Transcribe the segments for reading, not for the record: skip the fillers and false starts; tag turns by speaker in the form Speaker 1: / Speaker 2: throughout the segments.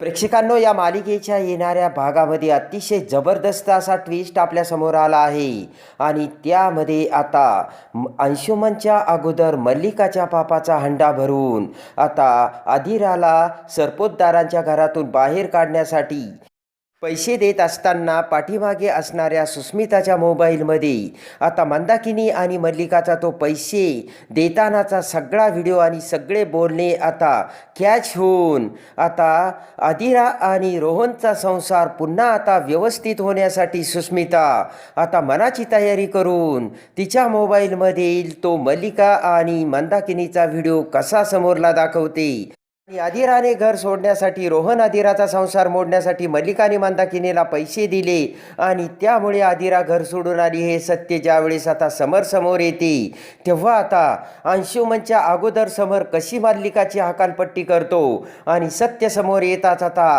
Speaker 1: प्रेक्षकांनो, या मालिकेच्या येणाऱ्या भागामध्ये अतिशय जबरदस्त असा ट्विस्ट आपल्यासमोर आला आहे. आणि त्यामध्ये आता अंशुमनच्या अगोदर मल्लिकाच्या पापाचा हंडा भरून आता अधीराला सरपोतदारांच्या घरातून बाहेर काढण्यासाठी पैसे देत असताना पाठीमागे असणाऱ्या सुस्मिताच्या मोबाईलमध्ये आता मंदाकिनी आणि मल्लिकाचा तो पैसे देतानाचा सगळा व्हिडिओ आणि सगळे बोलणे आता कॅच होऊन आता अधीरा आणि रोहनचा संसार पुन्हा आता व्यवस्थित होण्यासाठी सुस्मिता आता मनाची तयारी करून तिच्या मोबाईलमधील तो मल्लिका आणि मंदाकिनीचा व्हिडिओ कसा समोरला दाखवते. आणि अधीराने घर सोडण्यासाठी, रोहन अधीराचा संसार मोडण्यासाठी मल्लिकाने मंदाकिनीला पैसे दिले आणि त्यामुळे अधीरा घर सोडून आली हे सत्य ज्यावेळेस आता समोर येते, तेव्हा आता अंशुमनच्या अगोदर समर कशी मल्लिकाची हकालपट्टी करतो आणि सत्य समोर येताच आता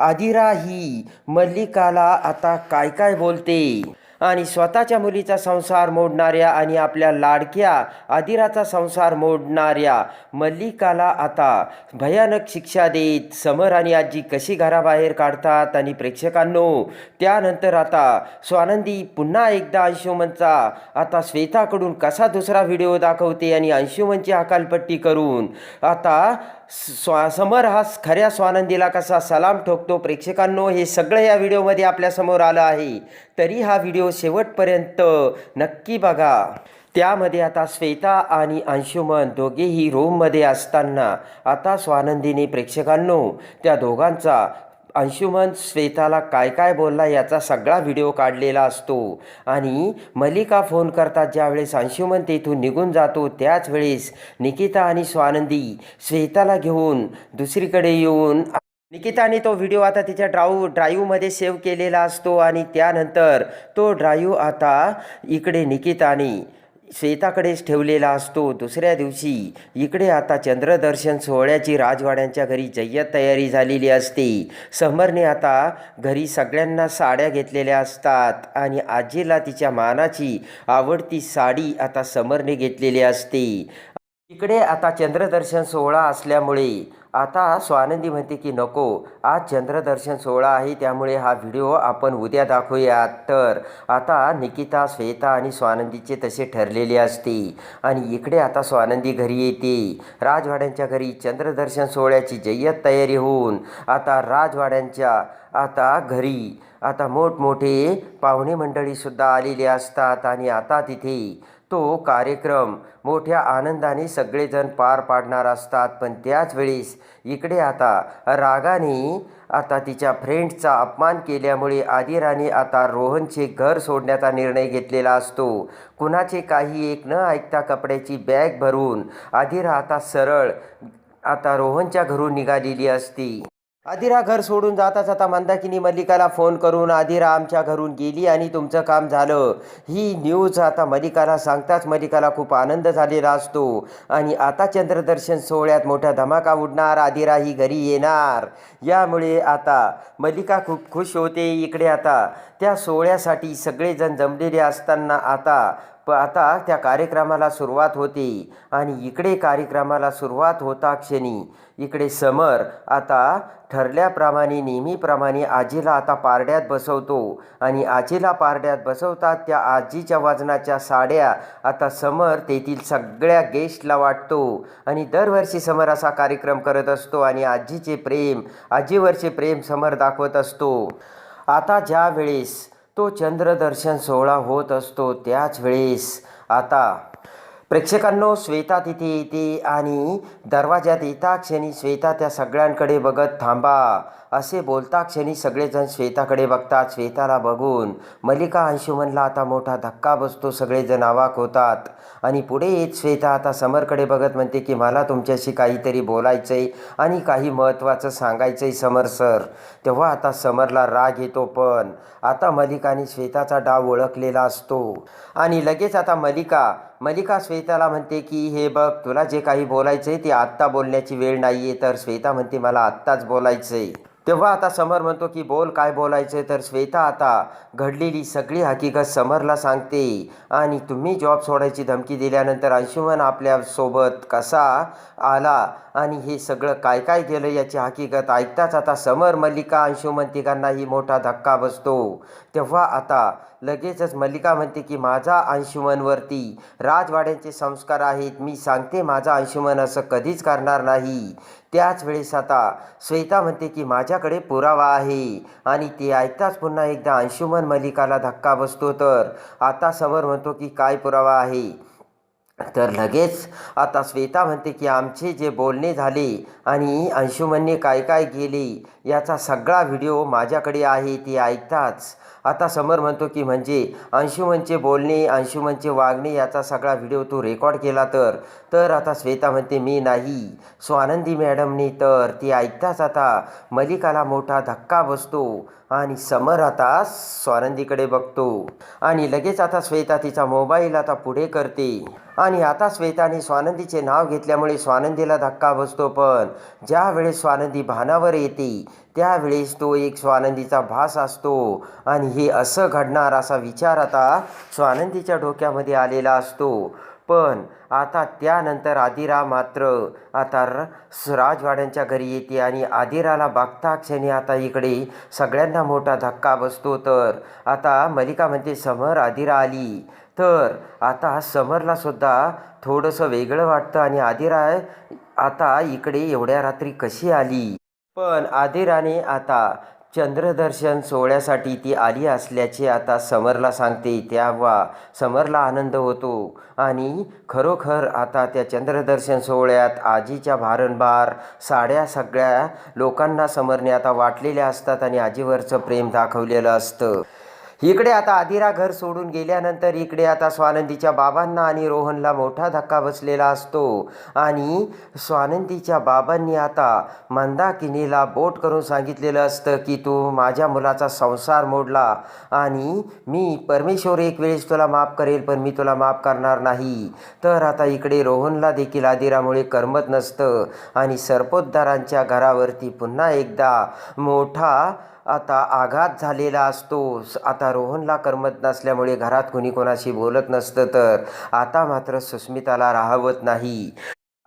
Speaker 1: अधीरा ही मल्लिकाला आता काय काय बोलते आणि स्वतःच्या मुलीचा संसार मोडणाऱ्या आणि आपल्या लाडक्या अधीराचा संसार मोडणाऱ्या मल्लिकाला आता भयानक शिक्षा देत समर आणि आजी कशी घराबाहेर काढतात. आणि प्रेक्षकांनो, त्यानंतर आता स्वानंदी पुन्हा एकदा अंशुमनचा आता श्वेताकडून कसा दुसरा व्हिडिओ दाखवते आणि अंशुमनची हकालपट्टी करून आता समर हा खऱ्या स्वानंदीला कसा सलाम ठोकतो. प्रेक्षकांनो, हे सगळं या व्हिडिओमध्ये आपल्यासमोर आलं आहे, तरी हा व्हिडिओ शेवटपर्यंत नक्की बघा. त्यामध्ये आता श्वेता आणि अंशुमन दोघेही रूममध्ये असताना आता स्वानंदीने प्रेक्षकांनो त्या दोघांचा अंशुमन श्वेताला काय काय बोलला याचा सगळा व्हिडिओ काढलेला असतो. आणि मल्लिका फोन करतात ज्यावेळेस अंशुमन तेथून निघून जातो, त्याच वेळेस निकिता आणि स्वानंदी श्वेताला घेऊन दुसरीकडे येऊन निकिताने तो व्हिडिओ आता तिच्या ड्राईव्हमध्ये सेव्ह केलेला असतो. आणि त्यानंतर तो ड्राईव्ह आता इकडे निकिताने श्वेताकडेच ठेवलेला असतो. दुसऱ्या दिवशी इकडे आता चंद्रदर्शन सोहळ्याची राजवाड्यांच्या घरी जय्यत तयारी झालेली असते. समरने आता घरी सगळ्यांना साड्या घेतलेल्या असतात आणि आजीला तिच्या मानाची आवडती साडी आता समरने घेतलेली असते. इकडे आता चंद्रदर्शन सोहळा असल्यामुळे आता स्वानंदी म्हणते की नको, आज चंद्रदर्शन सोहळा आहे त्यामुळे हा व्हिडिओ आपण उद्या दाखवूयात. तर आता निकिता, श्वेता आणि स्वानंदीचे तसे ठरलेले असते. आणि इकडे आता स्वानंदी घरी येते. राजवाड्यांच्या घरी चंद्रदर्शन सोहळ्याची जय्यत तयारी होऊन आता राजवाड्यांच्या आता घरी आता मोठमोठे पाहुणे मंडळीसुद्धा आलेले असतात. आणि आता तिथे तो कार्यक्रम मोठ्या आनंदाने सगळेजण पार पाडणार असतात. पण त्याच वेळेस इकडे आता रागाने आता तिच्या फ्रेंड्सचा अपमान केल्यामुळे अधीराने आता रोहनचे घर सोडण्याचा निर्णय घेतलेला असतो. कुणाचे काही एक न ऐकता कपड्याची बॅग भरून अधीरा आता सरळ आता रोहनच्या घरून निघालेली असती. अधीरा घर सोडून जाताच आता मंदाकिनी मल्लिकाला फोन करून अधीरा आमच्या घरून गेली आणि तुमचं काम झालं ही न्यूज आता मल्लिकाला सांगताच मल्लिकाला खूप आनंद झालेला असतो. आणि आता चंद्रदर्शन सोहळ्यात मोठा धमाका उडणार, अधीरा ही घरी येणार, यामुळे आता मल्लिका खूप खुश होते. इकडे आता त्या सोहळ्यासाठी सगळेजण जमलेले असताना आता त्या कार्यक्रमाला सुरुवात होते. आणि इकडे कार्यक्रमाला सुरुवात होता क्षणी इकडे समर आता ठरल्याप्रमाणे नेहमीप्रमाणे आजीला आता पारड्यात बसवतो. आणि आजीला पारड्यात बसवतात त्या आजीच्या वजनाच्या साड्या आता समर तेथील सगळ्या गेस्टला वाटतो. आणि दरवर्षी समर असा कार्यक्रम करत असतो आणि आजीवरचे प्रेम समर दाखवत असतो. आता ज्या वेळेस तो चंद्रदर्शन सोहळा होत असतो त्याच वेळेस आता प्रेक्षकांनो श्वेता तिथे येते. आणि दरवाजात येता क्षणी श्वेता त्या सगळ्यांकडे बघत थांबा असे बोलता क्षणी सगळेजण श्वेताकडे बघतात. श्वेताला बघून मल्लिका अंशुमनला आता मोठा धक्का बसतो. सगळेजण अवाक होतात. आणि पुढे येत श्वेता आता समरकडे बघत म्हणते की मला तुमच्याशी काहीतरी बोलायचं आहे आणि काही महत्त्वाचं सांगायचं आहे समर सर. तेव्हा आता समरला राग येतो. पण आता मल्लिकाने श्वेताचा डाव ओळखलेला असतो. आणि लगेच आता मल्लिका श्वेताला म्हणते की हे बघ, तुला जे काही बोलायचं आहे ते आत्ता बोलण्याची वेळ नाही आहे. तर श्वेता म्हणते मला आत्ताच बोलायचं आहे. तेव्हा आता समर म्हणतो की बोल काय बोलायचं. तर श्वेता आता घडलेली सगळी हकीकत समरला सांगते आणि तुम्ही जॉब सोडायची धमकी दिल्यानंतर अंशुमन आपल्यासोबत कसा आला आणि हे सगळं काय काय केलं याची हकीकत ऐकताच आता समर, मल्लिका, अंशुमन तिघांनाही मोठा धक्का बसतो. तेव्हा आता लगेचच मल्लिका म्हणते की माझा अंशुमनवरती राजवाड्यांचे संस्कार आहेत. मी सांगते माझा अंशुमन असं कधीच करणार नाही. त्याच वेळेस आता श्वेता म्हणते की माझ्याकडे पुरावा आहे आणि ते ऐकताच पुन्हा एकदा अंशुमन, मल्लिकाला धक्का बसतो. तर आता समर म्हणतो की काय पुरावा आहे. तर लगेच आता श्वेता म्हणते की आमचे जे बोलणे झाले आणि अंशुमनने काय काय केले याचा सगळा व्हिडिओ माझ्याकडे आहे. ते ऐकताच आता समर म्हणतो की म्हणजे अंशुमनचे बोलणे, अंशुमनचे वागणे याचा सगळा व्हिडिओ तू रेकॉर्ड केला तर आता श्वेता म्हणते मी नाही, स्वानंदी मॅडमने. तर ती ऐकताच आता मल्लिकाला मोठा धक्का बसतो आणि समर आता स्वानंदीकडे बघतो आणि लगेच आता श्वेता तिचा मोबाईल आता पुढे करते आणि आता श्वेताने स्वानंदीचे नाव घेतल्यामुळे स्वानंदीला धक्का बसतो. पण ज्या वेळेस स्वानंदी भानावर येते त्यावेळेस तो एक स्वानंदीचा भास असतो आणि हे असं घडणार असा विचार आता स्वानंदीच्या डोक्यामध्ये आलेला असतो. पण आता त्यानंतर आदिरा मात्र आता राजवाड्यांच्या घरी येते आणि आदिराला बघता क्षणी आता इकडे सगळ्यांना मोठा धक्का बसतो. तर आता मल्लिका म्हणते समर, आदिरा आली. तर आता समरला सुद्धा थोडंसं वेगळं वाटतं आणि आदिरा आता इकडे एवढ्या रात्री कशी आली. पण आदिराने आता चंद्रदर्शन सोहळ्यासाठी ती आली असल्याचे आता समरला सांगते. तेव्हा समरला आनंद होतो आणि खरोखर आता त्या चंद्रदर्शन सोहळ्यात आजीच्या भारंभार साड्या सगळ्या लोकांना समरने आता वाटलेल्या असतात आणि आजीवरचं प्रेम दाखवलेलं असतं. इकडे आता आदिरा घर सोडून गेल्यानंतर इकडे आता स्वानंदीच्या बाबांना आणि रोहनला मोठा धक्का बसलेला असतो आणि स्वानंदीच्या बाबांनी आता मंदाकिनीला बोट करून सांगितलेलं असतं की तू माझ्या मुलाचा संसार मोडला आणि मी परमेश्वर एक वेळेस तुला माफ करेल पण मी तुला माफ करणार नाही. तर आता इकडे रोहनला देखील आदिरामुळे करमत नसतं आणि सरपोतदारांच्या घरावरती पुन्हा एकदा मोठा आता आघात झालेला असतो. आता रोहनला करमत नसल्यामुळे घरात कोणी कोणाशी बोलत नसतं. तर आता मात्र सुस्मिताला राहवत नाही.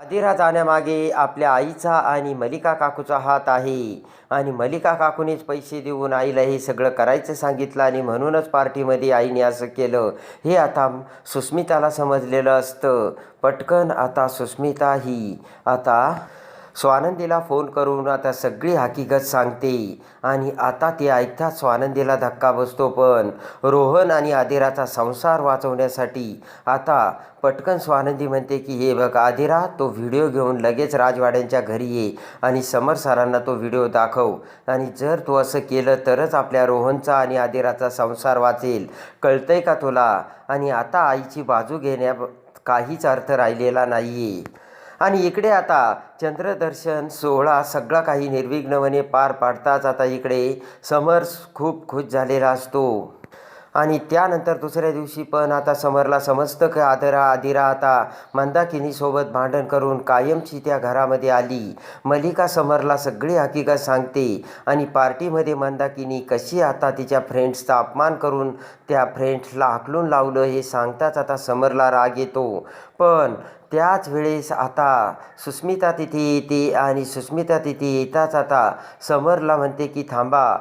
Speaker 1: आदिरा जाण्यामागे आपल्या आईचा आणि मल्लिका काकूचा हात आहे आणि मल्लिका काकूनेच पैसे देऊन आईला हे सगळं करायचं सांगितलं आणि म्हणूनच पार्टीमध्ये आईने असं केलं हे आता सुस्मिताला समजलेलं असतं. पटकन आता सुस्मिता ही आता स्वानंदीला फोन करून आता सगळी हकीकत सांगते आणि आता ते ऐकताच स्वानंदीला धक्का बसतो. पण रोहन आणि आदिराचा संसार वाचवण्यासाठी आता पटकन स्वानंदी म्हणते की हे बघ आदिरा, तो व्हिडिओ घेऊन लगेच राजवाड्यांच्या घरी ये आणि समर सरांना तो व्हिडिओ दाखव आणि जर तू असं केलं तरच आपल्या रोहनचा आणि आदिराचा संसार वाचेल. कळतंय का तुला. आणि आता आईची बाजू घेण्यात काहीच अर्थ राहिलेला नाही आहे. आणि इकडे आता चंद्रदर्शन सोहळा सगळा काही निर्विघ्नपणे पार पाडताच आता इकडे समर खूप खुश झालेला असतो आणि त्यानंतर दुसऱ्या दिवशी पण आता समरला समजतं की आदिरा आता मंदाकिनीसोबत भांडण करून कायमची त्या घरामध्ये आली. मल्लिका समरला सगळी हकीकत सांगते आणि पार्टीमध्ये मंदाकिनी कशी आता तिच्या फ्रेंड्सचा अपमान करून त्या फ्रेंड्सला हाकलून लावलं हे सांगताच आता समरला राग येतो. पण त्याच वेळेस आता सुस्मिता तिथे येते आणि सुस्मिता तिथे येताच आता समरला म्हणते की थांबा,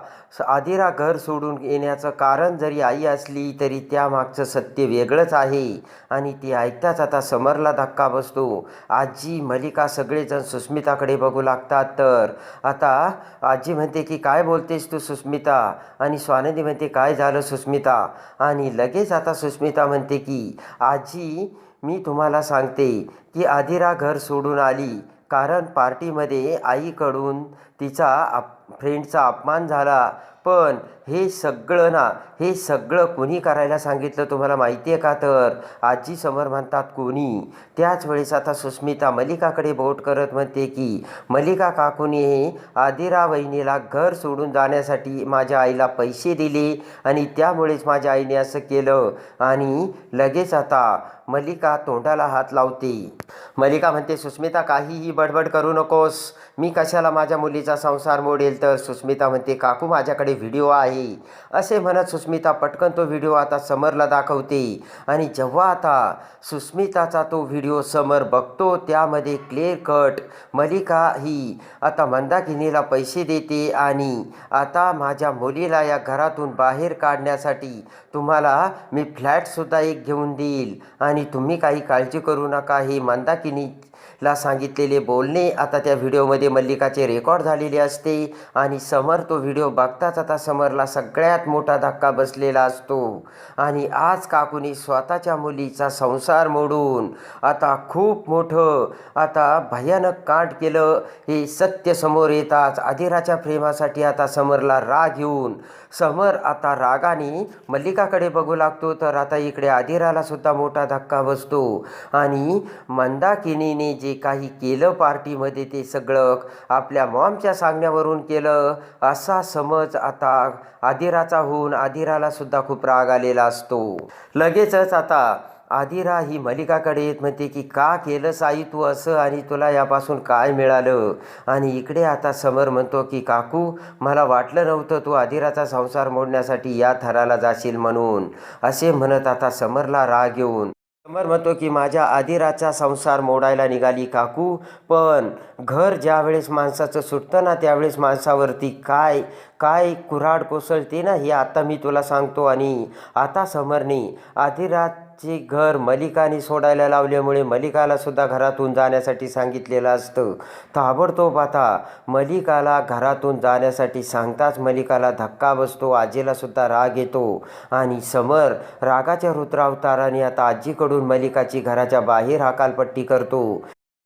Speaker 1: आदिरा घर सोडून येण्याचं कारण जरी आई असली तरी त्यामागचं सत्य वेगळंच आहे. आणि ती ऐकताच आता समरला धक्का बसतो. आजी, मल्लिका सगळेजण सुस्मिताकडे बघू लागतात. तर आता आजी म्हणते की काय बोलतेस तू सुस्मिता. आणि स्वानंदी म्हणते काय झालं सुस्मिता. आणि लगेच आता सुस्मिता म्हणते की आजी, मी तुम्हाला सांगते की आदिरा घर सोडून आली कारण पार्टीमध्ये आईकडून तिचा फ्रेंडचा अपमान झाला. पण हे सगळं कुणी करायला सांगितलं तुम्हाला माहिती आहे का. तर आजी समर म्हणतात कोणी. त्याच वेळेस आता सुस्मिता मल्लिकाकडे बोट करत म्हणते की मल्लिका काकूने आदिरा वहिनीला घर सोडून जाण्यासाठी माझ्या आईला पैसे दिले आणि त्यामुळेच माझ्या आईने असं केलं. आणि लगेच आता मल्लिका तोंडाला हात लावते. मल्लिका म्हणते सुस्मिता काहीही बडबड करू नकोस, मी कशाला माझ्या मुलीचा संसार मोडेल. असेल तर सुस्मिता म्हणते काकू माझ्याकडे व्हिडिओ आहे असे म्हणत सुस्मिता पटकन तो व्हिडिओ आता समरला दाखवते आणि जेव्हा आता सुस्मिताचा तो व्हिडिओ समर बघतो त्यामध्ये क्लिअर कट मल्लिका ही आता मंदाकिनीला पैसे देते आणि आता माझ्या मुलीला या घरातून बाहेर काढण्यासाठी तुम्हाला मी फ्लॅटसुद्धा एक घेऊन देईल आणि तुम्ही काही काळजी करू नका. हे मंदाकिनीला सांगितलेले बोलणे आता त्या व्हिडिओमध्ये मल्लिकाचे रेकॉर्ड झालेले असते आणि समर तो व्हिडिओ बघताच आता समरला सगळ्यात मोठा धक्का बसलेला असतो आणि आज काकूने स्वतःच्या मुलीचा संसार मोडून आता खूप मोठं आता भयानक कांड केलं हे सत्य समोर येताच आदिराच्या प्रेमासाठी आता समरला राग येऊन समर आता रागाने मल्लिकाकडे बघू लागतो. तर आता इकडे आदिराला सुद्धा मोठा धक्का बसतो आणि मंदाकिनीने जे काही केलं पार्टीमध्ये ते सगळं आपल्या मॉमच्या सांगण्यावरून केलं असा समज आता आदिराचा होऊन आदिराला सुद्धा खूप राग आलेला असतो. लगेचच आता आदिरा ही मल्लिकाकडे येत म्हणते की का केलं साई तू असं आणि तुला यापासून काय मिळालं. आणि इकडे आता समर म्हणतो की काकू मला वाटलं नव्हतं तू आदिराचा संसार मोडण्यासाठी या थराला जाशील म्हणून असे म्हणत आता समरला राग येऊन समर म्हणतो की माझ्या आदिराचा संसार मोडायला निघाली काकू, पण घर ज्या वेळेस माणसाचं सुटतं ना त्यावेळेस माणसावरती काय काय कुऱ्हाड कोसळते ना हे आता मी तुला सांगतो. आणि आता समरने आदिराचे घर मल्लिकाने सोडायला लावल्यामुळे मल्लिकाला सुद्धा घरातून जाण्यासाठी सांगितलेलं असतं. ताबडतोब आता मल्लिकाला घरातून जाण्यासाठी सांगताच मल्लिकाला धक्का बसतो. आजीला सुद्धा राग येतो आणि समर रागाच्या रुद्रावताराने आता आजीकडून मल्लिकाची घराच्या बाहेर हकालपट्टी करतो.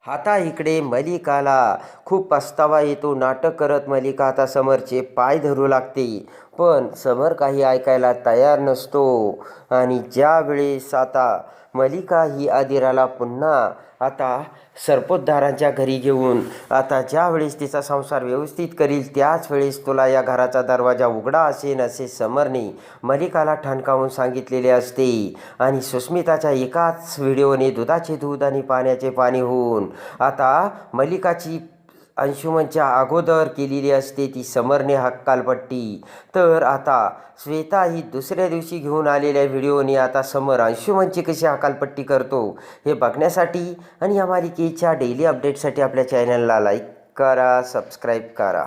Speaker 1: आता इकडे मल्लिकाला खूप पस्तावा येतो. नाटक करत मल्लिका आता समरचे पाय धरू लागते, पण समर काही ऐकायला तयार नसतो. आणि ज्या वेळेस आता मल्लिका ही आदिराला पुन्हा आता सरपोतदारांच्या घरी घेऊन आता ज्या वेळेस तिचा संसार व्यवस्थित करील त्याच वेळेस तुला या घराचा दरवाजा उघडा असेल असे समरने मल्लिकाला ठणकावून सांगितलेले असते. आणि सुस्मिताच्या एकाच व्हिडिओने दुधाचे दूध आणि पाण्याचे पाणी होऊन आता मल्लिकाची अंशुमनच्या अगोदर केलेली असते ती समरने हक्कालपट्टी. तर आता श्वेता ही दुसऱ्या दिवशी घेऊन आलेल्या व्हिडिओने आता समर अंशुमनची कशी हकालपट्टी करतो हे बघण्यासाठी आणि या मालिकेच्या डेली अपडेटसाठी आपल्या चॅनलला लाईक करा, सबस्क्राईब करा.